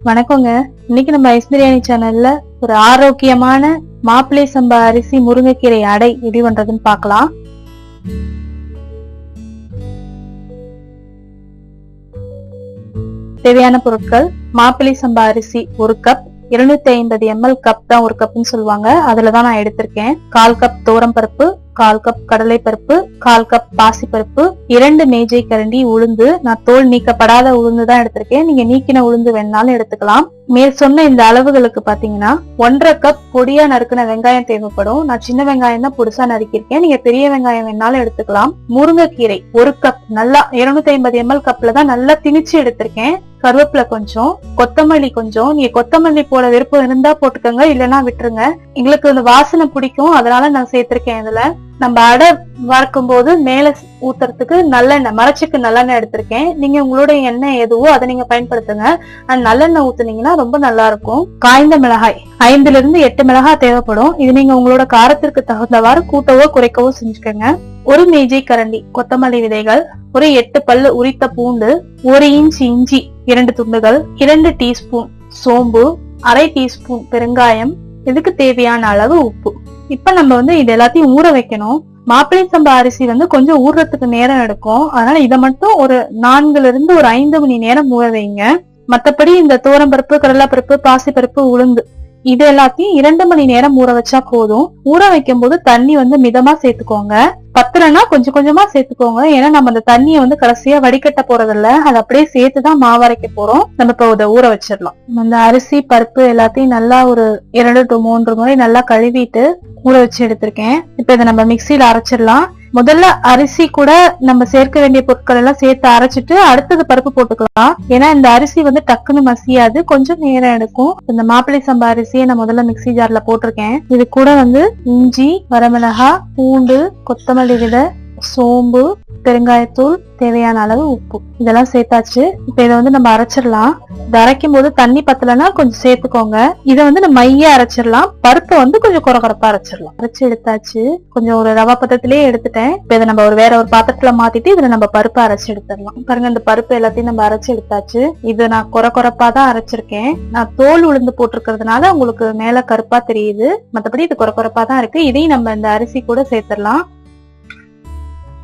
வணக்கங்க. இன்னைக்கு நம்ம ஐஸ் பிரியாணி சேனல்ல ஒரு ஆரோக்கியமான மாப்பிள்ளை சம்பா அரிசி முருங்கைக்கீரை அடை எப்படி பண்றதுன்னு பார்க்கலாம். தேவையான பொருட்கள்: மாப்பிள்ளை சம்பா அரிசி 1 கப், 250 ml கப் தான் 1 கப்னு சொல்லுவாங்க, அதுலதான் நான் எடுத்திருக்கேன். 1/4 கப் தோரம் பருப்பு, 1/4 கப் கடலை பருப்பு, 1/4 கப் பாசி பருப்பு, 2 மேஜை கரண்டி உளுந்து. நான் தோல் நீக்கப்படாத உளுந்து தான் எடுத்திருக்கேன், நீங்க நீக்கின உளுந்து வேணாலும் எடுத்துக்கலாம். மேல் சொன்ன இந்த அளவுகளுக்கு பாத்தீங்கன்னா 1/2 கப் பொடியா நறுக்கின வெங்காயம் தேவைப்படும். நான் சின்ன வெங்காயம் தான் பொடிசா நறுக்கியிருக்கேன், நீங்க பெரிய வெங்காயம் வேணாலும் எடுத்துக்கலாம். முருங்கைக்கீரை 1 கப் நல்லா 250 ml கப்ல தான் நல்லா திணிச்சு எடுத்திருக்கேன். கருவேப்பிலை கொஞ்சம், கொத்தமல்லி கொஞ்சம். நீங்க கொத்தமல்லி போட விருப்பம் இருந்தா போட்டுக்கோங்க, இல்லைன்னா விட்டுருங்க. எங்களுக்கு அந்த வாசனை பிடிக்கும், அதனால நான் சேர்த்திருக்கேன். இதுல நம்ம அடை வறுக்கும் போது மேல ஊத்துறதுக்கு நல்லெண்ணெய், மரச்சுக்கு நல்லெண்ணெய் எடுத்திருக்கேன். நீங்க உங்களுடைய எண்ணெய் எதுவோ அதை நீங்க பயன்படுத்துங்க. நல்லெண்ணெய் ஊத்துனீங்கன்னா ரொம்ப நல்லா இருக்கும். காய்ந்த மிளகாய் 5 to 8 மிளகாய் தேவைப்படும். இது நீங்க உங்களோட காரத்திற்கு தகுந்தவாறு கூட்டவோ குறைக்கவோ செஞ்சுக்கோங்க. 1 மேஜை கரண்டி கொத்தமல்லி விதைகள், ஒரு 8 பல்லு உரித்த பூண்டு, 1 இன்ச் இஞ்சி 2 துண்டுகள், 2 டீஸ்பூன் சோம்பு, 1/2 டீஸ்பூன் பெருங்காயம், இதுக்கு தேவையான அளவு உப்பு. இப்ப நம்ம இது எல்லாத்தையும் ஊற வைக்கணும். மாப்பிள்ளை சம்பா அரிசி கொஞ்சம் ஊறுறதுக்கு நேரம் எடுக்கும், அதனால இதை மட்டும் ஒரு 4 to 5 மணி நேரம் ஊற வைங்க. மத்தபடி இந்த தோரம்பருப்பு, கடலைப்பருப்பு, பாசிப்பருப்பு, உளுந்து இது எல்லாத்தையும் 2 மணி நேரம் ஊற வச்சா போதும். ஊற வைக்கும் போது தண்ணி மிதமா சேர்த்துக்கோங்க, பத்தலைன்னா கொஞ்சம் கொஞ்சமா சேர்த்துக்கோங்க. ஏன்னா நம்ம அந்த தண்ணியை கடைசியா வடிகட்ட போறதில்ல, அதை அப்படியே சேர்த்துதான் மாவரைக்க போறோம். நம்ம இப்ப இதை ஊற வச்சிடலாம். அந்த அரிசி பருப்பு எல்லாத்தையும் நல்லா ஒரு 2 to 3 முறை நல்லா கழுவிட்டு ஊற வச்சு எடுத்திருக்கேன். இப்ப இதை நம்ம மிக்சியில அரைச்சிடலாம். முதல்ல அரிசி கூட நம்ம சேர்க்க வேண்டிய பொருட்கள் எல்லாம் சேர்த்து அரைச்சிட்டு அடுத்தது பருப்பு போட்டுக்கலாம். ஏன்னா இந்த அரிசி டக்குன்னு மசியாது, கொஞ்சம் நேரம் எடுக்கும். இந்த மாப்பிள்ளை சம்பா அரிசியை நான் முதல்ல மிக்சி ஜார்ல போட்டிருக்கேன். இது கூட இஞ்சி, வரமிளகாய், பூண்டு, கொத்தமல்லி விதை, சோம்பு, பெருங்காயத்தூள், தேவையான அளவு உப்பு இதெல்லாம் சேர்த்தாச்சு. இப்ப இதை நம்ம அரைச்சிடலாம். இதை அரைக்கும் போது தண்ணி பத்தலைன்னா கொஞ்சம் சேர்த்துக்கோங்க. இதை நம்ம மைய அரைச்சிடலாம். பருப்பை கொஞ்சம் குறகுறப்பா அரைச்சிடலாம். அரைச்சு எடுத்தாச்சு. கொஞ்சம் ஒரு ரவா பதத்திலேயே எடுத்துட்டேன். இப்ப இதை நம்ம வேற ஒரு பாத்திரத்துல மாத்திட்டு இதுல நம்ம பருப்பை அரைச்சு எடுத்துடலாம். பாருங்க, இந்த பருப்பு எல்லாத்தையும் நம்ம அரைச்சு எடுத்தாச்சு. இது நான் குறகுறப்பா தான் அரைச்சிருக்கேன். நான் தோல் உளுந்து போட்டிருக்கிறதுனால உங்களுக்கு மேல கருப்பா தெரியுது, மத்தபடி இது குறகுறப்பா தான் இருக்கு. இதையும் நம்ம இந்த அரிசி கூட சேர்த்துடலாம்.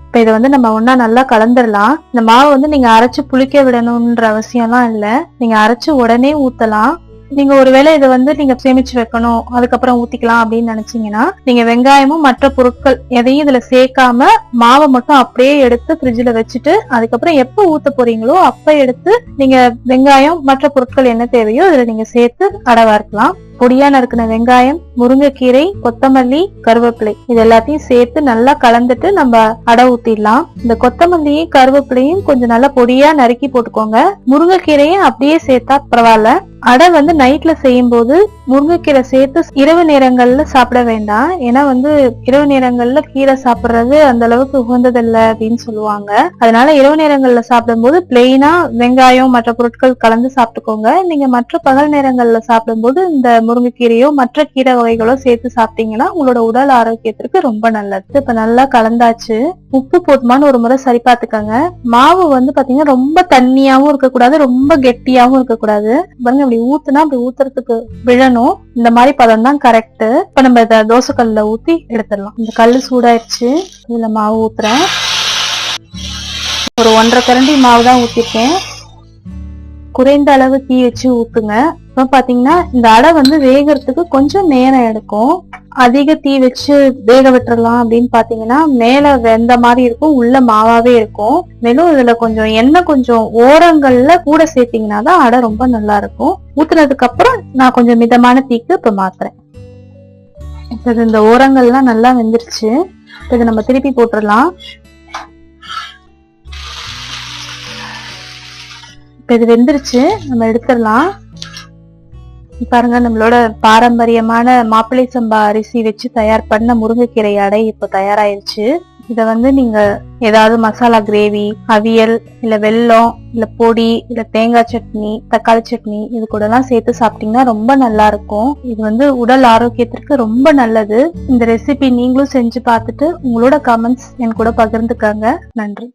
இப்ப இதை நம்ம ஒன்னா நல்லா கலந்துடலாம். இந்த மாவு நீங்க அரைச்சு புளிக்க விடணும்ன்ற அவசியம் எல்லாம் இல்ல, நீங்க அரைச்சு உடனே ஊத்தலாம். நீங்க ஒருவேளை இதை நீங்க சேமிச்சு வைக்கணும், அதுக்கப்புறம் ஊத்திக்கலாம் அப்படின்னு நினைச்சீங்கன்னா நீங்க வெங்காயமும் மற்ற பொருட்கள் எதையும் இதுல சேர்க்காம மாவை மட்டும் அப்படியே எடுத்து ஃப்ரிட்ஜ்ல வச்சுட்டு அதுக்கப்புறம் எப்ப ஊத்த போறீங்களோ அப்ப எடுத்து நீங்க வெங்காயம் மற்ற பொருட்கள் என்ன தேவையோ இதுல நீங்க சேர்த்து அடை வறுக்கலாம். பொடியா நறுக்கின வெங்காயம், முருங்கைக்கீரை, கொத்தமல்லி, கருவேப்பிலை இது எல்லாத்தையும் சேர்த்து நல்லா கலந்துட்டு நம்ம அடை ஊத்திடலாம். இந்த கொத்தமல்லியும் கருவேப்பிலையும் கொஞ்சம் நல்லா பொடியா நறுக்கி போட்டுக்கோங்க. முருங்கைக்கீரையும் அப்படியே சேர்த்தா பரவாயில்ல. அடை நைட்ல செய்யும் போது முருங்கைக்கீரை சேர்த்து இரவு நேரங்கள்ல சாப்பிட வேண்டாம். ஏன்னா இரவு நேரங்கள்ல கீரை சாப்பிடுறது அந்த அளவுக்கு உகந்ததில்லை அப்படின்னு சொல்லுவாங்க. அதனால இரவு நேரங்கள்ல சாப்பிடும் போது பிளெயினா வெங்காயம் மற்ற பொருட்கள் கலந்து சாப்பிட்டுக்கோங்க. நீங்க மற்ற பகல் நேரங்கள்ல சாப்பிடும் போது இந்த முருங்கைக்கீரையோ மற்ற கீரை வகைகளோ சேர்த்து சாப்பிட்டீங்கன்னா உங்களோட உடல் ஆரோக்கியத்திற்கு ரொம்ப நல்லது. இப்ப நல்லா கலந்தாச்சு. உப்பு போதுமானு ஒரு முறை சரி பார்த்துக்கோங்க. மாவு பாத்தீங்கன்னா ரொம்ப தண்ணியாவும் இருக்கக்கூடாது, ரொம்ப கெட்டியாவும் இருக்கக்கூடாது. பாருங்க, அப்படி ஊத்துனா அப்படி ஊத்துறதுக்கு விழணும். இந்த மாதிரி பதம் தான் கரெக்ட். இப்ப நம்ம இத தோசை கல்ல ஊத்தி எடுத்துடலாம். இந்த கல்லு சூடாயிருச்சு. இதுல மாவு ஊத்துறேன். ஒரு 1/2 கரண்டி மாவு தான் ஊத்திருக்கேன். குறைந்த அளவு தீ வச்சு ஊத்துங்க. இப்ப பாத்தீங்கன்னா இந்த அடை வேகிறதுக்கு கொஞ்சம் நேரம் எடுக்கும். அதிக தீ வச்சு வேக விட்டுறலாம் அப்படின்னு பாத்தீங்கன்னா மேல வெந்த மாதிரி இருக்கும், உள்ள மாவாவே இருக்கும். மேலும் இதுல கொஞ்சம் எண்ணெய் கொஞ்சம் ஓரங்கள்ல கூட சேர்த்தீங்கன்னா தான் அடை ரொம்ப நல்லா இருக்கும். ஊத்துனதுக்கு அப்புறம் நான் கொஞ்சம் மிதமான தீக்கு இப்ப மாத்துறேன். இப்ப இந்த ஓரங்கள்லாம் நல்லா வெந்துருச்சு. இதை நம்ம திருப்பி போட்டுடலாம். இப்ப இது வெந்துருச்சு, நம்ம எடுத்துடலாம். பாருங்க, நம்மளோட பாரம்பரியமான மாப்பிள்ளை சம்பா அரிசி வச்சு தயார் பண்ண முருங்கைக்கீரை அடை இப்ப தயாராயிருச்சு. இத நீங்க ஏதாவது மசாலா கிரேவி, அவியல், இல்ல வெல்லம், இல்ல பொடி, இல்ல தேங்காய் சட்னி, தக்காளி சட்னி இது கூட எல்லாம் சேர்த்து சாப்பிட்டீங்கன்னா ரொம்ப நல்லா இருக்கும். இது உடல் ஆரோக்கியத்திற்கு ரொம்ப நல்லது. இந்த ரெசிபி நீங்களும் செஞ்சு பார்த்துட்டு உங்களோட கமெண்ட்ஸ் என் கூட பகிர்ந்துக்கங்க. நன்றி.